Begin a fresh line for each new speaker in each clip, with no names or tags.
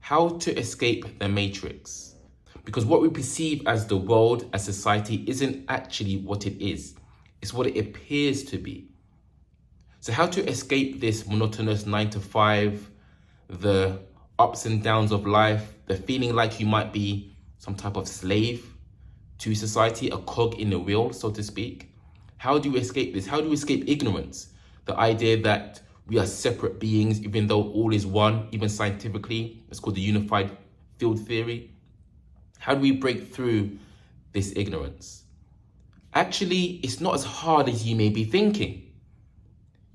how to escape the matrix. Because what we perceive as the world, as society, isn't actually what it is. It's what it appears to be. So how to escape this monotonous 9 to 5, the ups and downs of life, the feeling like you might be some type of slave to society, a cog in the wheel, so to speak. How do you escape this? How do you escape ignorance? The idea that we are separate beings, even though all is one, even scientifically. It's called the unified field theory. How do we break through this ignorance? Actually, it's not as hard as you may be thinking.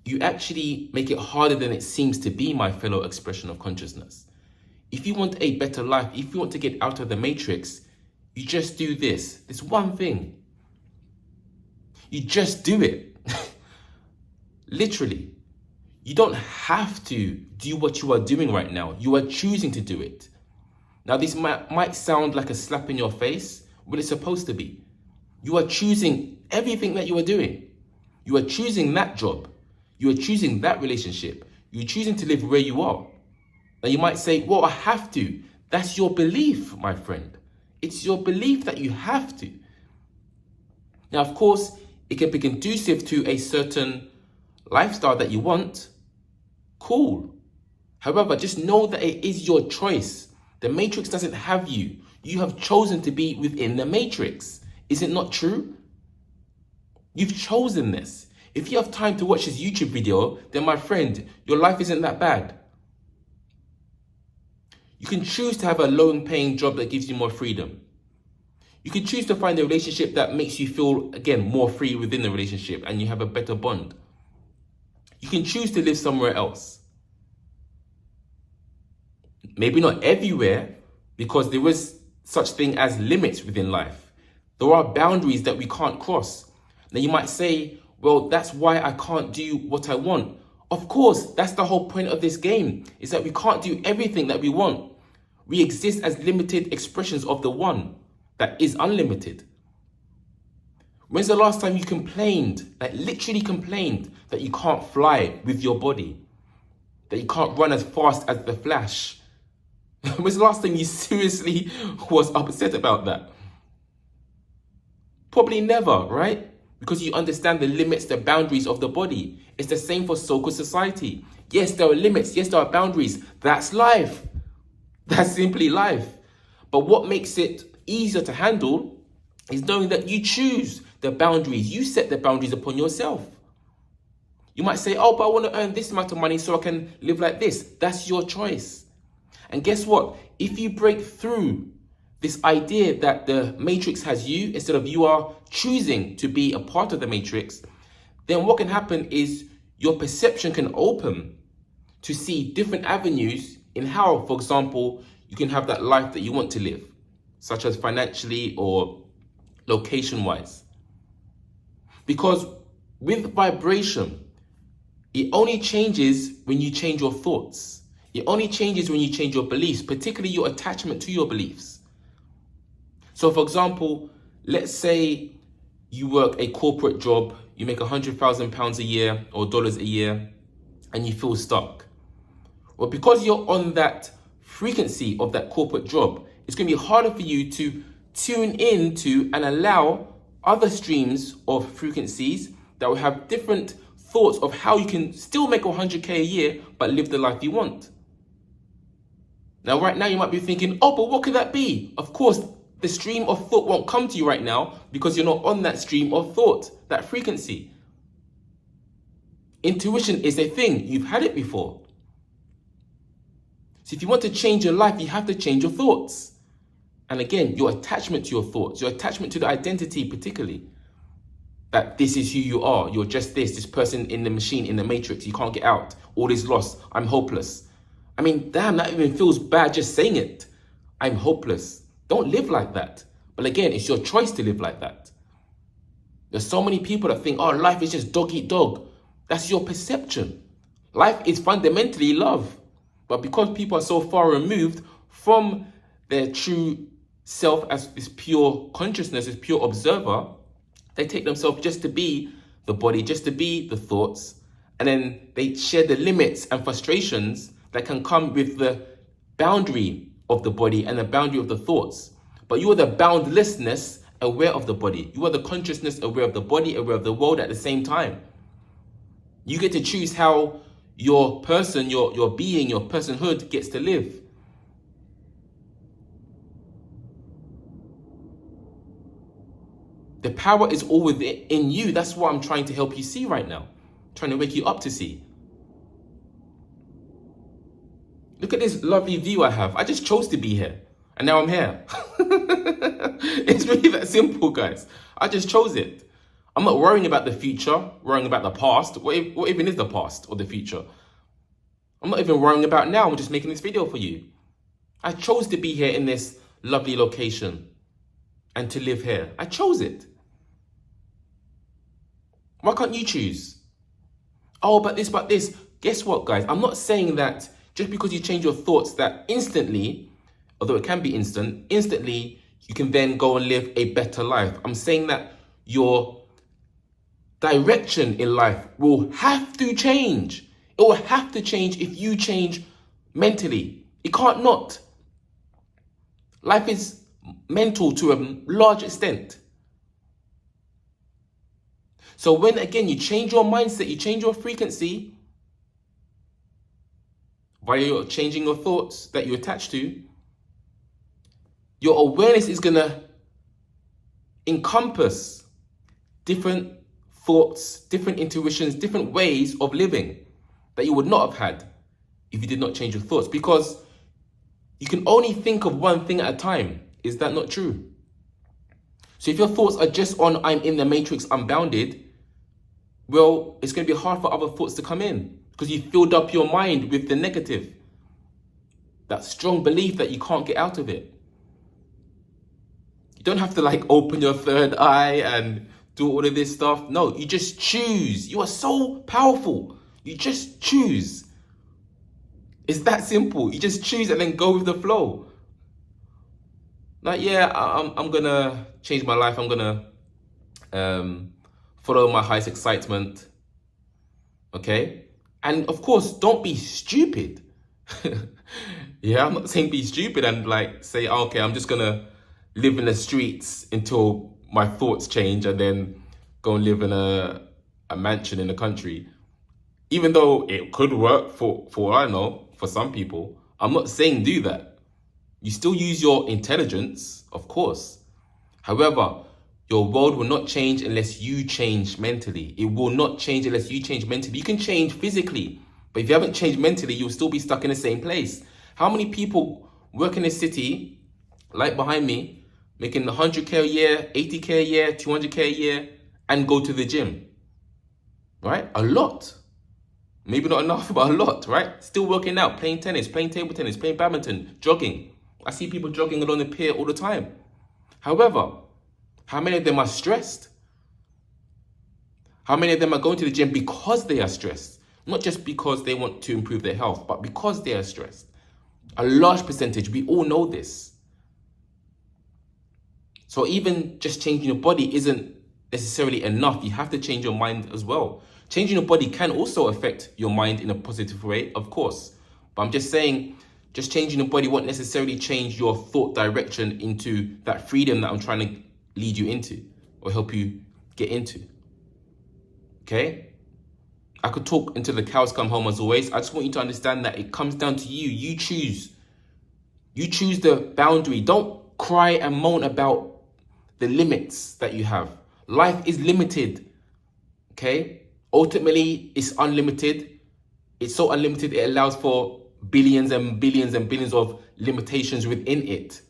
You actually make it harder than it seems to be, my fellow expression of consciousness. If you want a better life, if you want to get out of the matrix, you just do this one thing. You just do it. Literally. You don't have to do what you are doing right now. You are choosing to do it. Now, this might sound like a slap in your face, but it's supposed to be. You are choosing everything that you are doing. You are choosing that job. You are choosing that relationship. You're choosing to live where you are. Now, you might say, well, I have to. That's your belief, my friend. It's your belief that you have to. Now, of course, it can be conducive to a certain lifestyle that you want. Cool. However, just know that it is your choice. The matrix doesn't have you. You have chosen to be within the matrix. Is it not true? You've chosen this. If you have time to watch this YouTube video, then my friend, your life isn't that bad. You can choose to have a low-paying job that gives you more freedom. You can choose to find a relationship that makes you feel, again, more free within the relationship and you have a better bond. You can choose to live somewhere else. Maybe not everywhere, because there is such thing as limits within life. There are boundaries that we can't cross. Now you might say, well, that's why I can't do what I want. Of course, that's the whole point of this game, is that we can't do everything that we want. We exist as limited expressions of the one that is unlimited. When's the last time you complained, like literally complained, that you can't fly with your body? That you can't run as fast as the Flash? When's the last time you seriously was upset about that? Probably never, right? Because you understand the limits, the boundaries of the body. It's the same for so-called society. Yes, there are limits. Yes, there are boundaries. That's life. That's simply life. But what makes it easier to handle is knowing that you choose the boundaries. You set the boundaries upon yourself. You might say, oh, but I want to earn this amount of money so I can live like this. That's your choice. And guess what? If you break through this idea that the matrix has you, instead of you are choosing to be a part of the matrix, then what can happen is your perception can open to see different avenues in how, for example, you can have that life that you want to live, such as financially or location-wise. Because with vibration, it only changes when you change your thoughts. It only changes when you change your beliefs, particularly your attachment to your beliefs. So for example, let's say you work a corporate job, you make £100,000 a year or dollars a year, and you feel stuck. Well, because you're on that frequency of that corporate job, it's going to be harder for you to tune into and allow other streams of frequencies that will have different thoughts of how you can still make 100K a year, but live the life you want. Now, right now you might be thinking, oh, but what could that be? Of course, the stream of thought won't come to you right now because you're not on that stream of thought, that frequency. Intuition is a thing. You've had it before. So if you want to change your life, you have to change your thoughts. And again, your attachment to your thoughts, your attachment to the identity particularly. That this is who you are. You're just this person in the machine, in the matrix. You can't get out. All is lost. I'm hopeless. I mean, damn, that even feels bad just saying it. I'm hopeless. Don't live like that. But again, it's your choice to live like that. There's so many people that think, oh, life is just dog eat dog. That's your perception. Life is fundamentally love. But because people are so far removed from their true self as this pure consciousness, this pure observer, they take themselves just to be the body, just to be the thoughts. And then they share the limits and frustrations that can come with the boundary of the body and the boundary of the thoughts. But you are the boundlessness aware of the body. You are the consciousness aware of the body, aware of the world at the same time. You get to choose how your person, your being, your personhood gets to live. The power is all within you. That's what I'm trying to help you see right now. Trying to wake you up to see. Look at this lovely view I have. I just chose to be here. And now I'm here. It's really that simple, guys. I just chose it. I'm not worrying about the future, worrying about the past. What even is the past or the future? I'm not even worrying about now. I'm just making this video for you. I chose to be here in this lovely location and to live here. I chose it. Why can't you choose? Oh, but this. Guess what, guys? I'm not saying that just because you change your thoughts that instantly, although it can be instantly, you can then go and live a better life. I'm saying that your direction in life will have to change. It will have to change if you change mentally. It can't not. Life is mental to a large extent. So when, again, you change your mindset, you change your frequency, via your changing your thoughts that you attach to, your awareness is going to encompass different thoughts, different intuitions, different ways of living that you would not have had if you did not change your thoughts, because you can only think of one thing at a time. Is that not true? So if your thoughts are just on, I'm in the matrix, I'm bounded, well, it's going to be hard for other thoughts to come in because you filled up your mind with the negative. That strong belief that you can't get out of it. You don't have to open your third eye and do all of this stuff. No, you just choose. You are so powerful. You just choose. It's that simple. You just choose and then go with the flow. I'm going to change my life. I'm going to follow my highest excitement. Okay? And of course, don't be stupid. Yeah, I'm not saying be stupid and say, okay, I'm just going to live in the streets until my thoughts change and then go and live in a mansion in the country. Even though it could work for I know, for some people, I'm not saying do that. You still use your intelligence, of course. However, your world will not change unless you change mentally. It will not change unless you change mentally. You can change physically, but if you haven't changed mentally, you'll still be stuck in the same place. How many people work in a city, like behind me, making 100K a year, 80K a year, 200K a year, and go to the gym? Right? A lot. Maybe not enough, but a lot, right? Still working out, playing tennis, playing table tennis, playing badminton, jogging. I see people jogging along the pier all the time. However, how many of them are stressed? How many of them are going to the gym because they are stressed? Not just because they want to improve their health, but because they are stressed. A large percentage, we all know this. So even just changing your body isn't necessarily enough. You have to change your mind as well. Changing your body can also affect your mind in a positive way, of course. But I'm just saying, just changing your body won't necessarily change your thought direction into that freedom that I'm trying to lead you into or help you get into. Okay? I could talk until the cows come home as always. I just want you to understand that it comes down to you. You choose. You choose the boundary. Don't cry and moan about the limits that you have. Life is limited. Okay? Ultimately, it's unlimited. It's so unlimited, it allows for billions and billions and billions of limitations within it.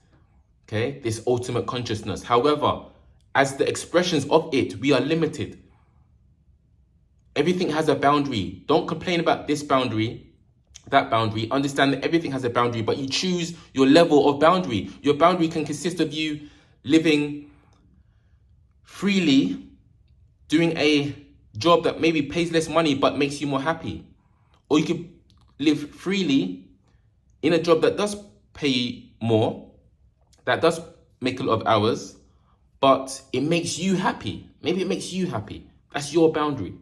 Okay? This ultimate consciousness. However, as the expressions of it, we are limited. Everything has a boundary. Don't complain about this boundary, that boundary. Understand that everything has a boundary, but you choose your level of boundary. Your boundary can consist of you living freely, doing a job that maybe pays less money but makes you more happy. Or you could live freely in a job that does pay more, that does make a lot of hours, but it makes you happy. Maybe it makes you happy. That's your boundary.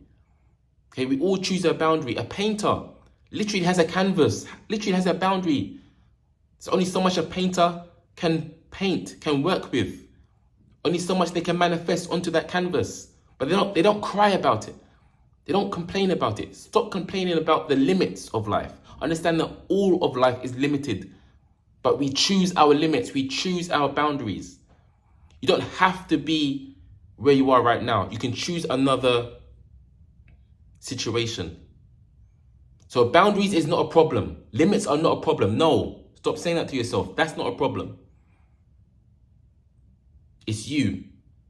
Okay, we all choose a boundary. A painter literally has a canvas, literally has a boundary. There's only so much a painter can paint, can work with. Only so much they can manifest onto that canvas. But they don't cry about it. They don't complain about it. Stop complaining about the limits of life. Understand that all of life is limited. But we choose our limits. We choose our boundaries. You don't have to be where you are right now. You can choose another situation. So boundaries is not a problem. Limits are not a problem. No, stop saying that to yourself. That's not a problem. It's you.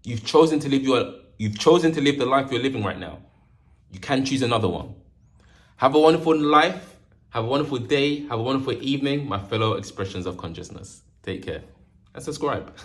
You've chosen to live the life you're living right now. You can choose another one. Have a wonderful life. Have a wonderful day. Have a wonderful evening, my fellow expressions of consciousness. Take care and subscribe.